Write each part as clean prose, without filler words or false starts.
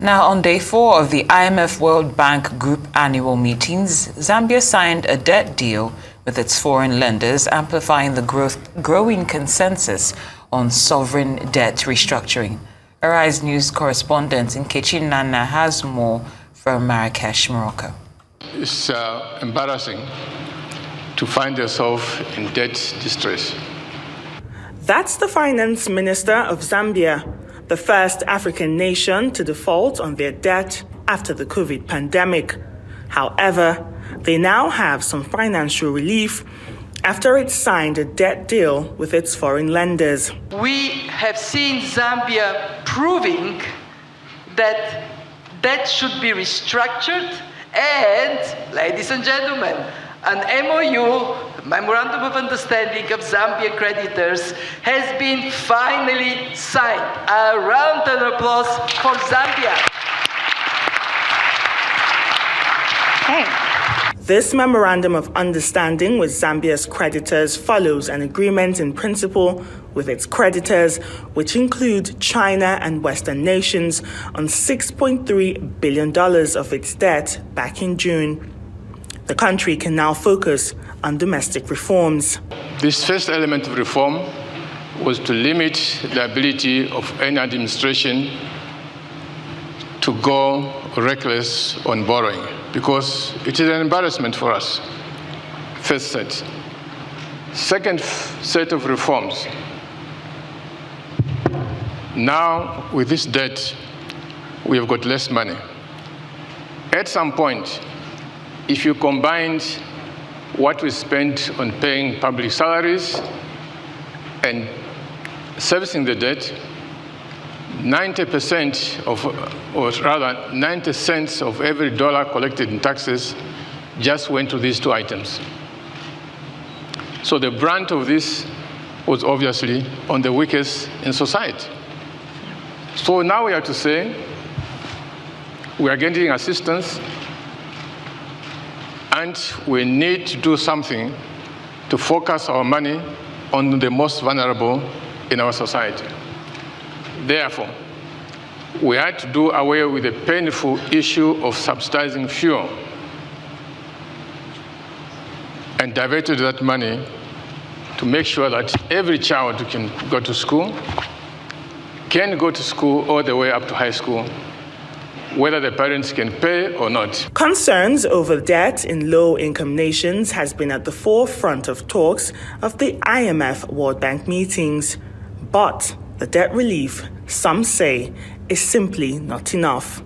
Now, on day 4 of the IMF World Bank Group annual meetings, Zambia signed a debt deal with its foreign lenders, amplifying the growing consensus on sovereign debt restructuring. Arise News correspondent Nkechi Nana has more from Marrakesh, Morocco. It's embarrassing to find yourself in debt distress. That's the finance minister of Zambia, the first African nation to default on their debt after the COVID pandemic. However, they now have some financial relief after it signed a debt deal with its foreign lenders. We have seen Zambia proving that debt should be restructured and, ladies and gentlemen, an MOU, Memorandum of Understanding of Zambia creditors, has been finally signed. A round of applause for Zambia. Hey. This Memorandum of Understanding with Zambia's creditors follows an agreement in principle with its creditors, which include China and Western nations, on $6.3 billion of its debt back in June. The country can now focus on domestic reforms. This first element of reform was to limit the ability of any administration to go reckless on borrowing, because it is an embarrassment for us. First set. Second set of reforms. Now, with this debt, we have got less money. At some point, if you combined what we spent on paying public salaries and servicing the debt, 90% of, or rather 90 cents of every dollar collected in taxes just went to these two items. So the brunt of this was obviously on the weakest in society. So now we have to say we are getting assistance, and we need to do something to focus our money on the most vulnerable in our society. Therefore, we had to do away with the painful issue of subsidizing fuel and diverted that money to make sure that every child who can go to school all the way up to high school, whether the parents can pay or not. Concerns over debt in low-income nations has been at the forefront of talks of the IMF World Bank meetings. But the debt relief, some say, is simply not enough.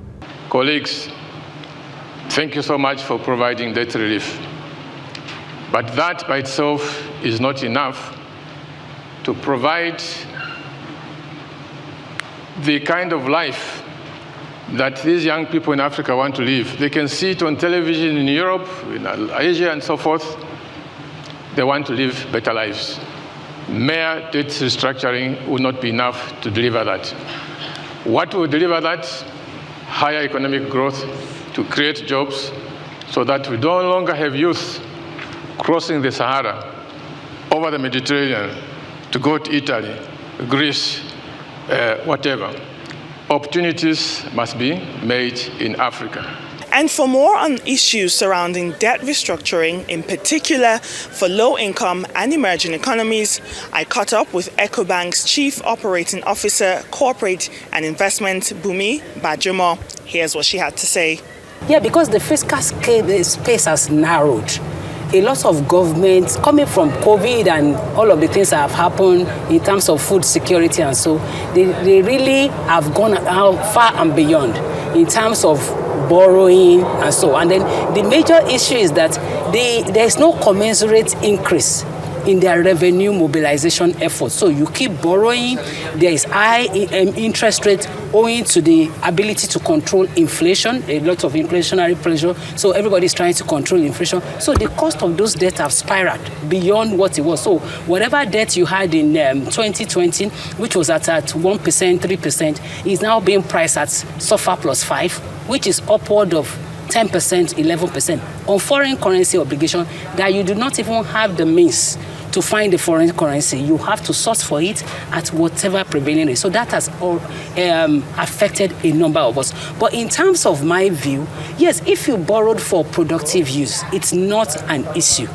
Colleagues, thank you so much for providing debt relief. But that by itself is not enough to provide the kind of life that these young people in Africa want to live. They can see it on television in Europe, in Asia, and so forth. They want to live better lives. Mere debt restructuring will not be enough to deliver that. What will deliver that? Higher economic growth to create jobs so that we no longer have youth crossing the Sahara over the Mediterranean to go to Italy, Greece, whatever. Opportunities must be made in Africa. And for more on issues surrounding debt restructuring, in particular for low-income and emerging economies, I caught up with EcoBank's Chief Operating Officer, Corporate and Investment, Bumi Bajomo. Here's what she had to say. Yeah, because the fiscal space has narrowed. A lot of governments, coming from COVID and all of the things that have happened in terms of food security and so, they really have gone out far and beyond in terms of borrowing and so. And then the major issue is that there is no commensurate increase in their revenue mobilization efforts. So you keep borrowing, there is high interest rate owing to the ability to control inflation, a lot of inflationary pressure. So everybody's trying to control inflation. So the cost of those debts have spiraled beyond what it was. So whatever debt you had in 2020, which was at 1%, 3%, is now being priced at SOFR plus 5, which is upward of 10%, 11% on foreign currency obligation that you do not even have the means to find the foreign currency. You have to source for it at whatever prevailing rate. So that has all affected a number of us. But in terms of my view, yes, if you borrowed for productive use, it's not an issue.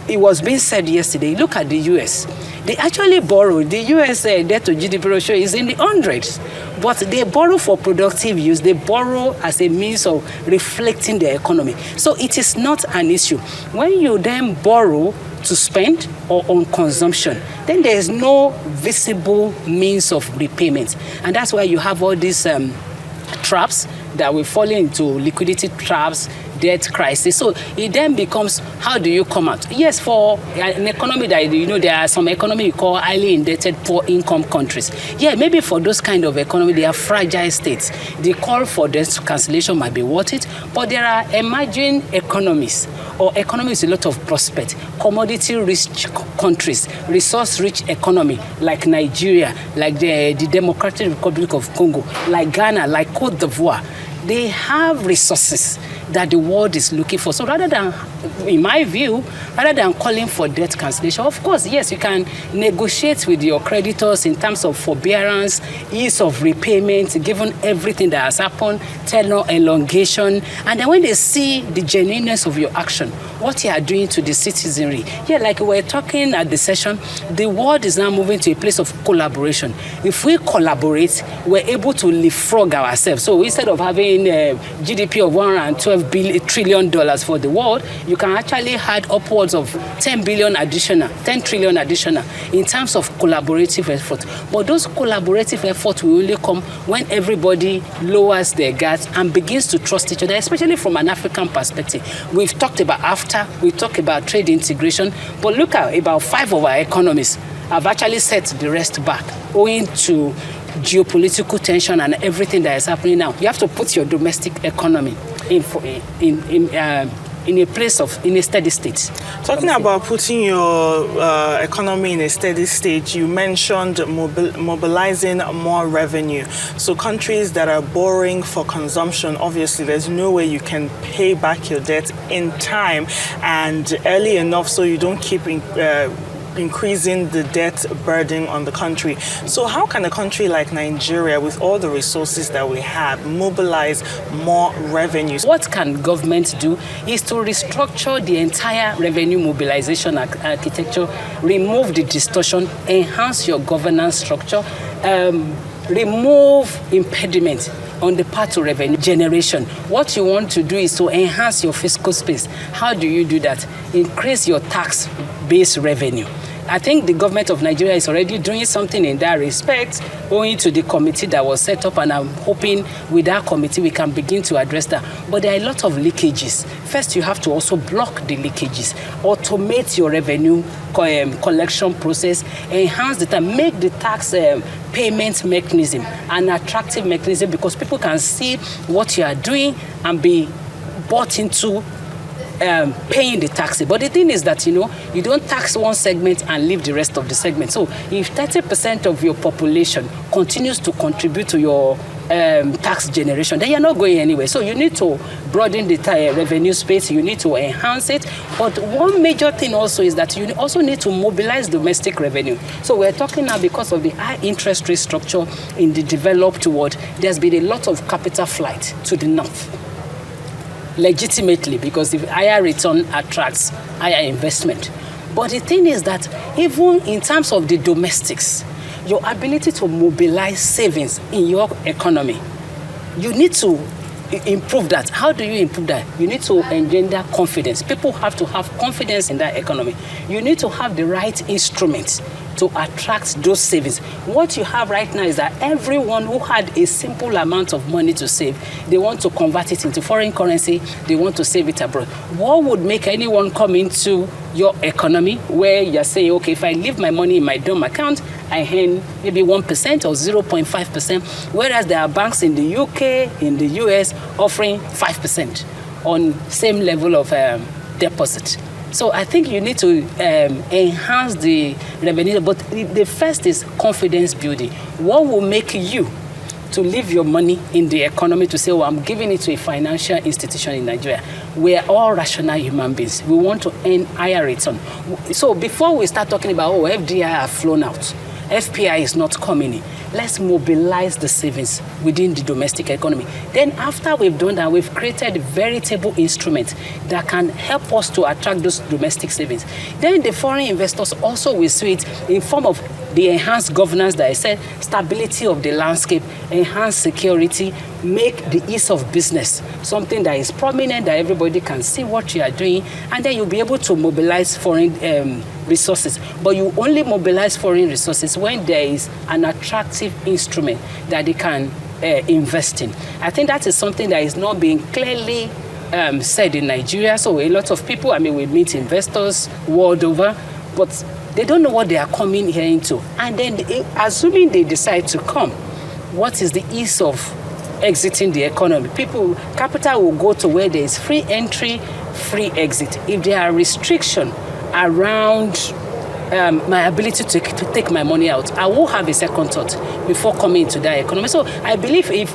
It was being said yesterday, look at the US. They actually borrowed. The US debt to GDP ratio is in the hundreds. But they borrow for productive use. They borrow as a means of reflecting their economy. So it is not an issue. When you then borrow to spend or on consumption, then there is no visible means of repayment. And that's why you have all these traps that will fall into liquidity traps, debt crisis. So it then becomes, how do you come out? Yes, for an economy that, there are some economy you call highly indebted, poor income countries. Yeah, maybe for those kind of economy, they are fragile states. The call for debt cancellation might be worth it, but there are emerging economies or economies with a lot of prospect, commodity-rich countries, resource-rich economy like Nigeria, like the Democratic Republic of Congo, like Ghana, like Cote d'Ivoire. They have resources that the world is looking for. So rather than, in my view, rather than calling for debt cancellation, of course, yes, you can negotiate with your creditors in terms of forbearance, ease of repayment, given everything that has happened, tenor elongation, and then when they see the genuineness of your action, what you are doing to the citizenry. Yeah, like we were talking at the session, the world is now moving to a place of collaboration. If we collaborate, we're able to leapfrog ourselves. So instead of having a GDP of $112 trillion for the world, you can actually add upwards of 10 trillion additional in terms of collaborative effort. But those collaborative efforts will only come when everybody lowers their guards and begins to trust each other, especially from an African perspective. We've talked about AFTA, we talked about trade integration, but look at about 5 of our economies have actually set the rest back owing to geopolitical tension and everything that is happening now. You have to put your domestic economy in a steady state. Talking about putting your economy in a steady state, you mentioned mobilizing more revenue. So countries that are borrowing for consumption, obviously there's no way you can pay back your debt in time and early enough so you don't keep increasing the debt burden on the country. So how can a country like Nigeria, with all the resources that we have, mobilize more revenues? What can government do is to restructure the entire revenue mobilization architecture, remove the distortion, enhance your governance structure, remove impediment on the path to revenue generation. What you want to do is to enhance your fiscal space. How do you do that? Increase your tax-based revenue. I think the government of Nigeria is already doing something in that respect, owing to the committee that was set up, and I'm hoping with that committee we can begin to address that. But there are a lot of leakages. First, you have to also block the leakages, automate your revenue collection process, enhance the time, make the tax payment mechanism an attractive mechanism because people can see what you are doing and be bought into paying the tax. But the thing is that, you don't tax one segment and leave the rest of the segment. So if 30% of your population continues to contribute to your tax generation, then you're not going anywhere. So you need to broaden the revenue space, you need to enhance it. But one major thing also is that you also need to mobilize domestic revenue. So we're talking now because of the high interest rate structure in the developed world, there's been a lot of capital flight to the north. Legitimately, because the higher return attracts higher investment. But the thing is that even in terms of the domestics, your ability to mobilize savings in your economy, you need to improve that. How do you improve that? You need to engender confidence. People have to have confidence in that economy. You need to have the right instruments to attract those savings. What you have right now is that everyone who had a simple amount of money to save, they want to convert it into foreign currency, they want to save it abroad. What would make anyone come into your economy where you're saying, okay, if I leave my money in my dorm account, I earn maybe 1% or 0.5%, whereas there are banks in the UK, in the US, offering 5% on same level of deposit. So I think you need to enhance the revenue, but the first is confidence building. What will make you to leave your money in the economy to say, oh, I'm giving it to a financial institution in Nigeria. We're all rational human beings. We want to earn higher return. So before we start talking about, oh, FDI have flown out, FPI is not coming in, let's mobilize the savings within the domestic economy. Then after we've done that, we've created a veritable instrument that can help us to attract those domestic savings. Then the foreign investors also will see it in form of the enhanced governance that I said, stability of the landscape, enhanced security, make the ease of business something that is prominent, that everybody can see what you are doing, and then you'll be able to mobilize foreign resources. But you only mobilize foreign resources when there is an attractive instrument that they can invest in. I think that is something that is not being clearly said in Nigeria. So a lot of people, we meet investors world over, but they don't know what they are coming here into. And then, assuming they decide to come, what is the ease of exiting the economy? Capital will go to where there is free entry, free exit. If there are restrictions around my ability to take my money out, I will have a second thought before coming into that economy. So I believe if,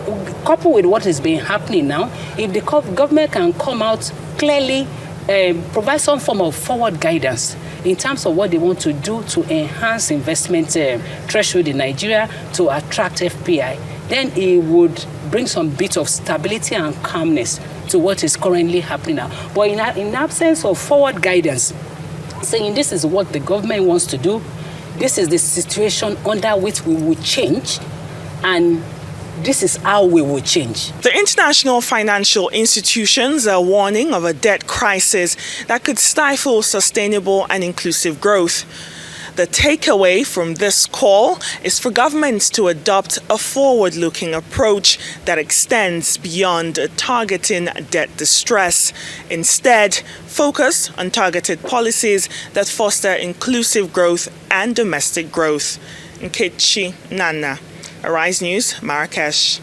coupled with what is being happening now, if the government can come out clearly, provide some form of forward guidance in terms of what they want to do to enhance investment threshold in Nigeria to attract FPI, then it would bring some bit of stability and calmness to what is currently happening now. But in absence of forward guidance, saying this is what the government wants to do, this is the situation under which we will change, and this is how we will change. The international financial institutions are warning of a debt crisis that could stifle sustainable and inclusive growth. The takeaway from this call is for governments to adopt a forward-looking approach that extends beyond targeting debt distress. Instead, focus on targeted policies that foster inclusive growth and domestic growth. Nkechi Nana, Arise News, Marrakesh.